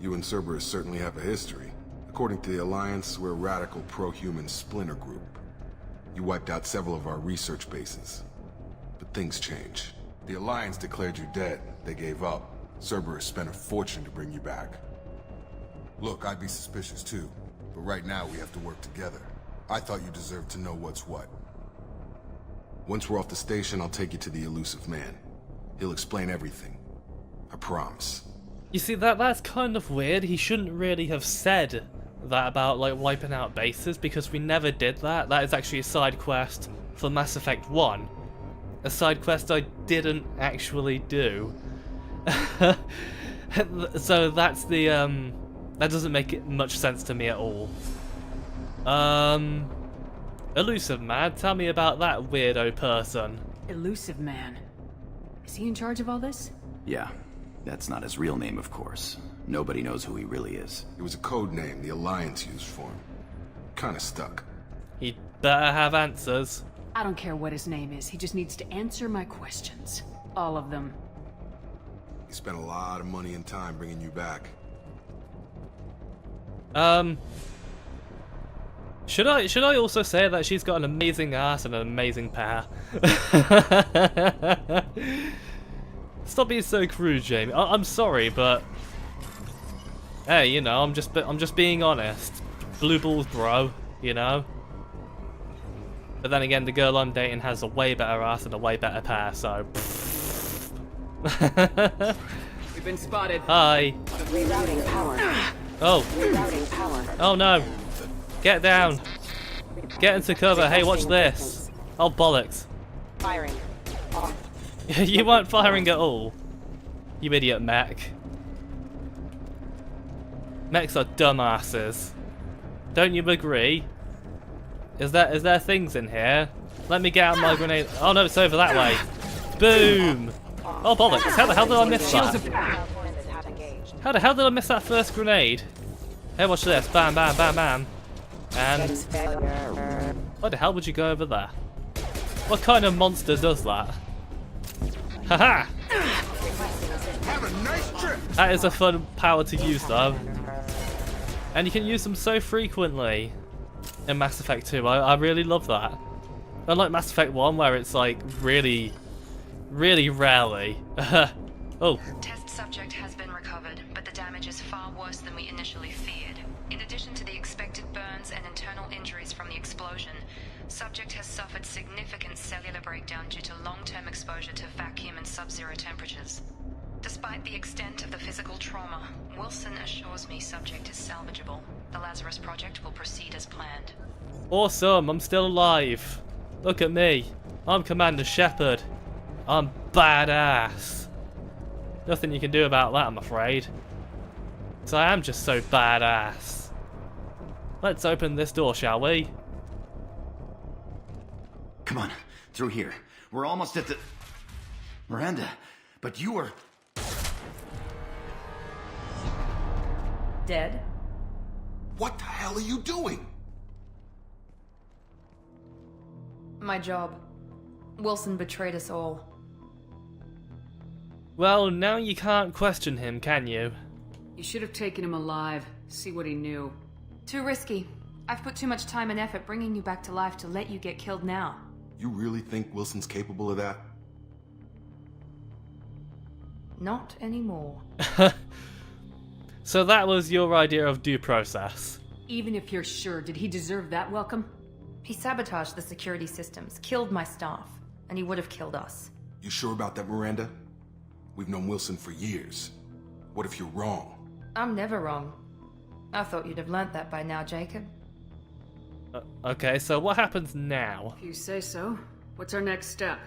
You and Cerberus certainly have a history. According to the Alliance, we're a radical pro-human splinter group. You wiped out several of our research bases. But things change. The Alliance declared you dead. They gave up. Cerberus spent a fortune to bring you back. Look, I'd be suspicious too. But right now we have to work together. I thought you deserved to know what's what. Once we're off the station, I'll take you to the elusive man. He'll explain everything. I promise. You see, that's kind of weird. He shouldn't really have said that about, like, wiping out bases, because we never did that. That is actually a side quest for Mass Effect 1. A side quest I didn't actually do. So that's the, that doesn't make much sense to me at all. Elusive Man, tell me about that weirdo person. Elusive Man. Is he in charge of all this? Yeah. That's not his real name, of course. Nobody knows who he really is. It was a code name the Alliance used for him. Kinda stuck. He'd better have answers. I don't care what his name is. He just needs to answer my questions. All of them. He spent a lot of money and time bringing you back. Should I also say that she's got an amazing ass and an amazing pair? Stop being so crude, Jamie. I'm sorry, but hey, you know, I'm just being honest. Blue balls, bro. You know. But then again, the girl I'm dating has a way better ass and a way better pair, so. We've been spotted. Hi. Rerouting power. Oh. Rerouting power. Oh no. Get down. Get into cover. Hey, watch this. Oh bollocks. Firing. You weren't firing at all. You idiot mech. Mechs are dumbasses. Don't you agree? Is there things in here? Let me get out my grenade. Oh no, it's over that way. Boom! Oh bollocks, how the hell did I miss that? How the hell did I miss that first grenade? Hey, watch this. Bam, bam, bam, bam. And why the hell would you go over there? What kind of monster does that? Haha! Have a nice trip. That is a fun power to use though. And you can use them so frequently in Mass Effect 2. I really love that. Unlike Mass Effect 1 where it's like really rarely. Oh. Test subject has been recovered, but the damage is far worse than we initially feared. In addition to the expected burns and internal injuries from the explosion, subject has suffered significant cellular breakdown due to long-term exposure to vacuum and sub-zero temperatures. Despite the extent of the physical trauma, Wilson assures me subject is salvageable. The Lazarus project will proceed as planned. Awesome, I'm still alive. Look at me. I'm Commander Shepard. I'm badass. Nothing you can do about that, I'm afraid. So I am just so badass. Let's open this door, shall we? Come on, through here. We're almost at the... Miranda, but you were... Dead? What the hell are you doing? My job. Wilson betrayed us all. Well, now you can't question him, can you? You should have taken him alive. See what he knew. Too risky. I've put too much time and effort bringing you back to life to let you get killed now. You really think Wilson's capable of that? Not anymore. So that was your idea of due process. Even if you're sure, did he deserve that welcome? He sabotaged the security systems, killed my staff, and he would have killed us. You sure about that, Miranda? We've known Wilson for years. What if you're wrong? I'm never wrong. I thought you'd have learnt that by now, Jacob. Okay, so what happens now? If you say so. What's our next step?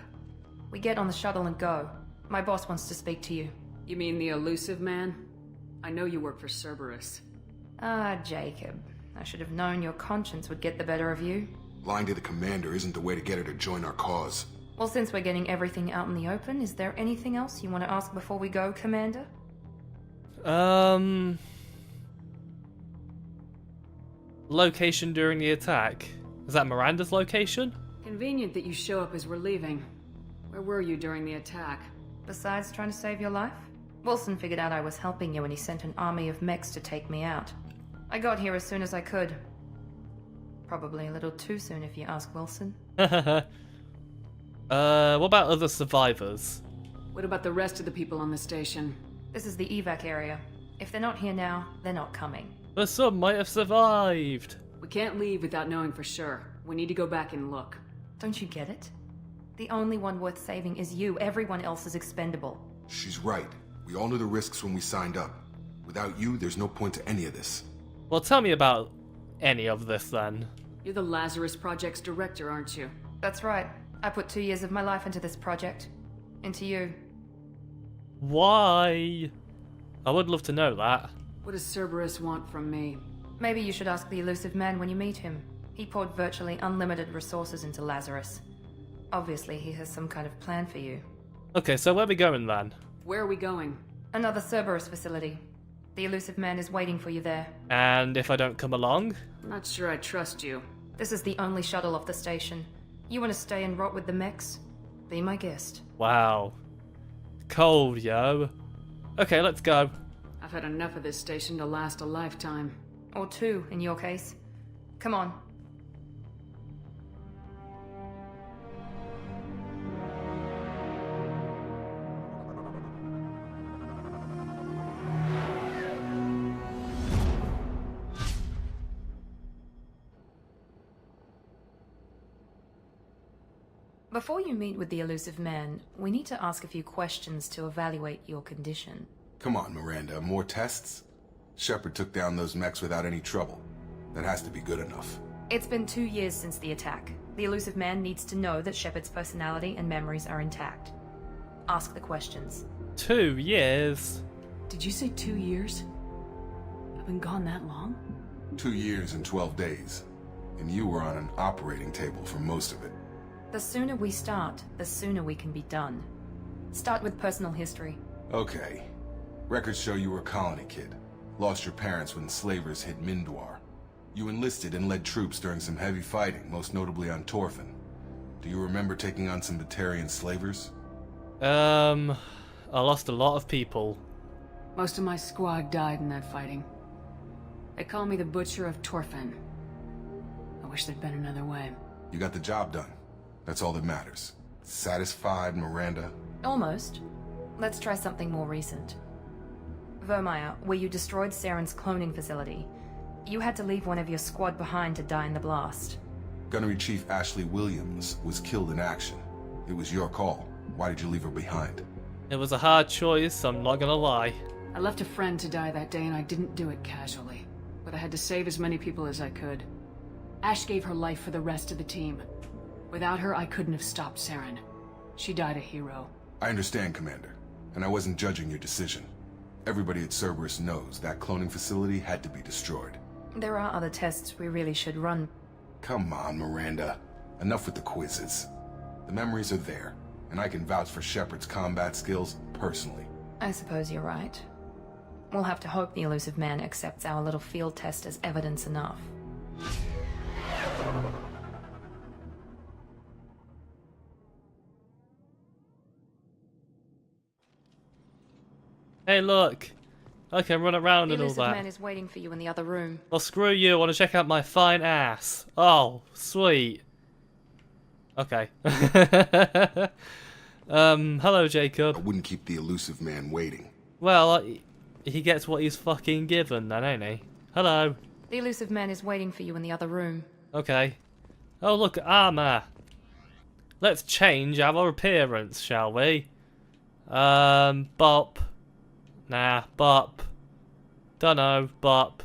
We get on the shuttle and go. My boss wants to speak to you. You mean the Elusive Man? I know you work for Cerberus. Ah, Jacob. I should have known your conscience would get the better of you. Lying to the commander isn't the way to get her to join our cause. Well, since we're getting everything out in the open, is there anything else you want to ask before we go, Commander? Location during the attack. Is that Miranda's location? Convenient that you show up as we're leaving. Where were you during the attack? Besides trying to save your life? Wilson figured out I was helping you when he sent an army of mechs to take me out. I got here as soon as I could. Probably a little too soon if you ask Wilson. What about other survivors? What about the rest of the people on the station? This is the evac area. If they're not here now, they're not coming. But some might have survived. We can't leave without knowing for sure. We need to go back and look. Don't you get it? The only one worth saving is you. Everyone else is expendable. She's right. We all knew the risks when we signed up. Without you, there's no point to any of this. Well, tell me about any of this then. You're the Lazarus Project's director, aren't you? That's right. I put 2 years of my life into this project. Into you. Why? I would love to know that. What does Cerberus want from me? Maybe you should ask the elusive man when you meet him. He poured virtually unlimited resources into Lazarus. Obviously, he has some kind of plan for you. Okay, so where are we going then? Where are we going? Another Cerberus facility. The elusive man is waiting for you there. And if I don't come along? I'm not sure I trust you. This is the only shuttle off the station. You want to stay and rot with the mechs? Be my guest. Wow. Cold, yo. Okay, let's go. I've had enough of this station to last a lifetime. Or 2, in your case. Come on. Before you meet with the elusive man, we need to ask a few questions to evaluate your condition. Come on, Miranda, more tests? Shepard took down those mechs without any trouble. That has to be good enough. It's been 2 years since the attack. The elusive man needs to know that Shepard's personality and memories are intact. Ask the questions. 2 years? Did you say 2 years? I've been gone that long? 2 years and 12 days. And you were on an operating table for most of it. The sooner we start, the sooner we can be done. Start with personal history. Okay. Records show you were a colony kid. Lost your parents when slavers hit Mindwar. You enlisted and led troops during some heavy fighting, most notably on Torfin. Do you remember taking on some Batarian slavers? I lost a lot of people. Most of my squad died in that fighting. They call me the Butcher of Torfin. I wish there'd been another way. You got the job done. That's all that matters. Satisfied, Miranda? Almost. Let's try something more recent. Vermeer, where you destroyed Saren's cloning facility. You had to leave one of your squad behind to die in the blast. Gunnery Chief Ashley Williams was killed in action. It was your call. Why did you leave her behind? It was a hard choice, I'm not gonna lie. I left a friend to die that day and I didn't do it casually. But I had to save as many people as I could. Ash gave her life for the rest of the team. Without her, I couldn't have stopped Saren. She died a hero. I understand, Commander. And I wasn't judging your decision. Everybody at Cerberus knows that cloning facility had to be destroyed. There are other tests we really should run. Come on, Miranda. Enough with the quizzes. The memories are there, and I can vouch for Shepard's combat skills personally. I suppose you're right. We'll have to hope the elusive man accepts our little field test as evidence enough. Hey, look. I can run around The and all elusive that. man is waiting for you in the other room. Well, screw you. I want to check out my fine ass. Oh, sweet. Okay. Hello, Jacob. I wouldn't keep the elusive man waiting. Well, he gets what he's fucking given then, ain't he? Hello. The elusive man is waiting for you in the other room. Okay. Oh, look, armor. Let's change our appearance, shall we? Bop. Nah, bop. Dunno, bop.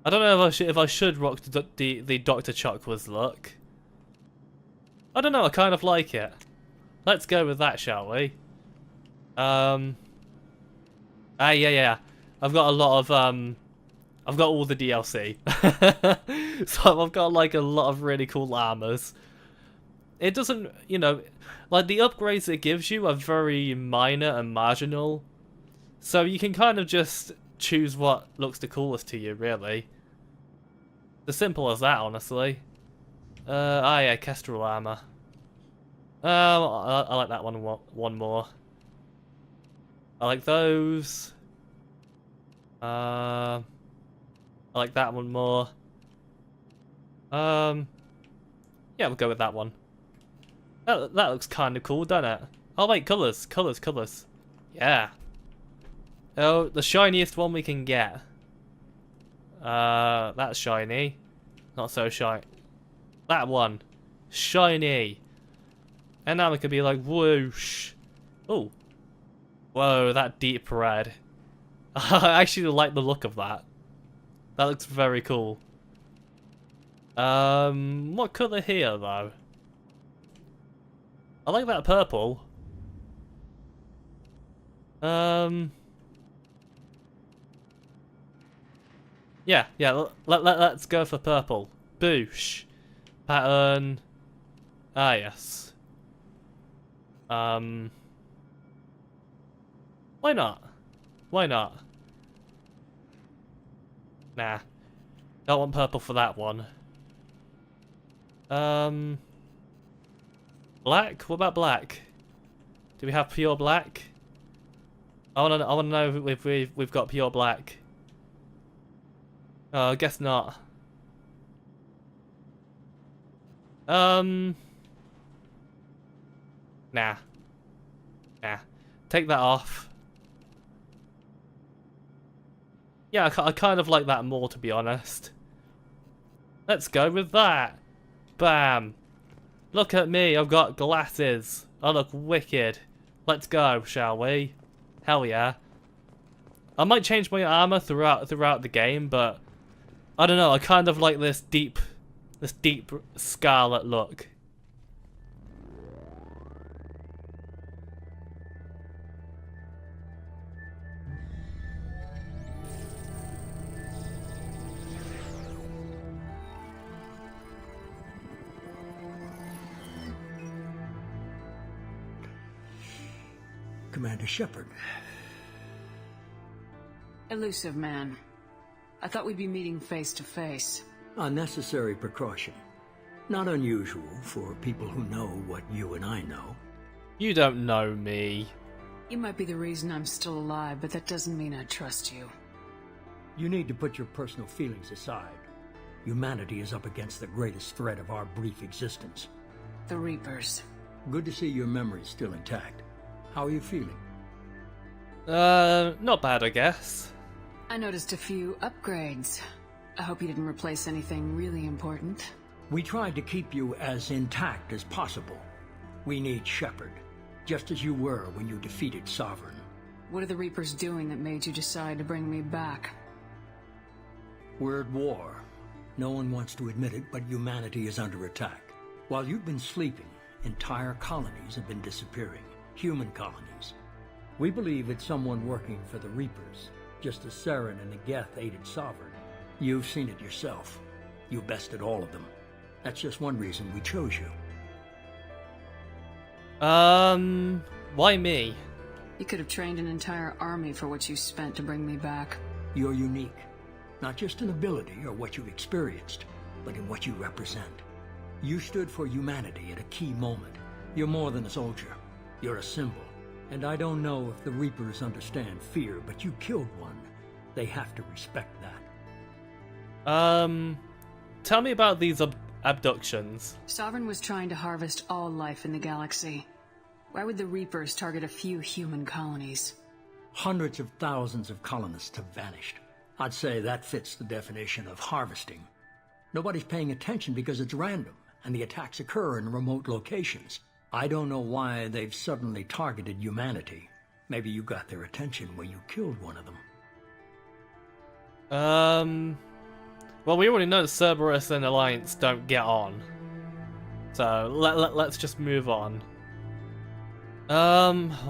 I don't know if I should rock the Dr. Chocola's look. I don't know, I kind of like it. Let's go with that, shall we? Yeah. I've got a lot of, I've got all the DLC. So I've got, like, a lot of really cool armors. It doesn't, you know, like, the upgrades it gives you are very minor and marginal. So you can kind of just choose what looks the coolest to you, really. As simple as that, honestly. Yeah, Kestrel armor. I like that one more. I like those. I like that one more. Yeah, we'll go with that one. That looks kind of cool, doesn't it? Oh wait, colours. Yeah. Oh, the shiniest one we can get. That's shiny. Not so shiny. That one. Shiny. And now we can be like, whoosh. Oh. Whoa, that deep red. I actually like the look of that. That looks very cool. What colour here, though? I like that purple. Yeah, let's go for purple. Boosh. Pattern. Ah, yes. Why not? Why not? Nah. Don't want purple for that one. Black? What about black? Do we have pure black? I wanna know if we've got pure black. Oh, I guess not. Nah. Nah. Take that off. Yeah, I kind of like that more, to be honest. Let's go with that. Bam. Look at me, I've got glasses. I look wicked. Let's go, shall we? Hell yeah. I might change my armor throughout the game, but I don't know, I kind of like this deep scarlet look. Commander Shepard. Elusive man. I thought we'd be meeting face to face. Unnecessary precaution. Not unusual for people who know what you and I know. You don't know me. You might be the reason I'm still alive, but that doesn't mean I trust you. You need to put your personal feelings aside. Humanity is up against the greatest threat of our brief existence. The Reapers. Good to see your memory's still intact. How are you feeling? Not bad, I guess. I noticed a few upgrades. I hope you didn't replace anything really important. We tried to keep you as intact as possible. We need Shepard, just as you were when you defeated Sovereign. What are the Reapers doing that made you decide to bring me back? We're at war. No one wants to admit it, but humanity is under attack. While you've been sleeping, entire colonies have been disappearing. Human colonies. We believe it's someone working for the Reapers, just as Saren and the Geth aided Sovereign. You've seen it yourself. You bested all of them. That's just one reason we chose you. Why me? You could have trained an entire army for what you spent to bring me back. You're unique. Not just in ability or what you've experienced, but in what you represent. You stood for humanity at a key moment. You're more than a soldier. You're a symbol. And I don't know if the Reapers understand fear, but you killed one. They have to respect that. Tell me about these abductions. Sovereign was trying to harvest all life in the galaxy. Why would the Reapers target a few human colonies? Hundreds of thousands of colonists have vanished. I'd say that fits the definition of harvesting. Nobody's paying attention because it's random, and the attacks occur in remote locations. I don't know why they've suddenly targeted humanity. Maybe you got their attention when you killed one of them. Well, we already know that Cerberus and Alliance don't get on. So, let's just move on.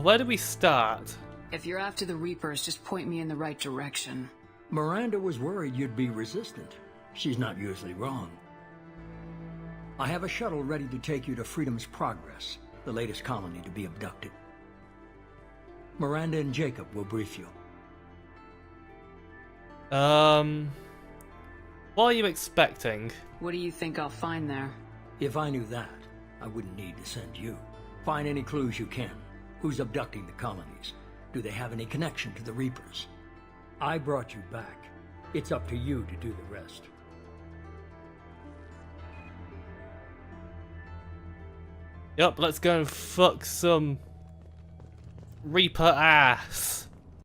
Where do we start? If you're after the Reapers, just point me in the right direction. Miranda was worried you'd be resistant. She's not usually wrong. I have a shuttle ready to take you to Freedom's Progress, the latest colony to be abducted. Miranda and Jacob will brief you. What are you expecting? What do you think I'll find there? If I knew that, I wouldn't need to send you. Find any clues you can. Who's abducting the colonies? Do they have any connection to the Reapers? I brought you back. It's up to you to do the rest. Yup, let's go and fuck some Reaper ass.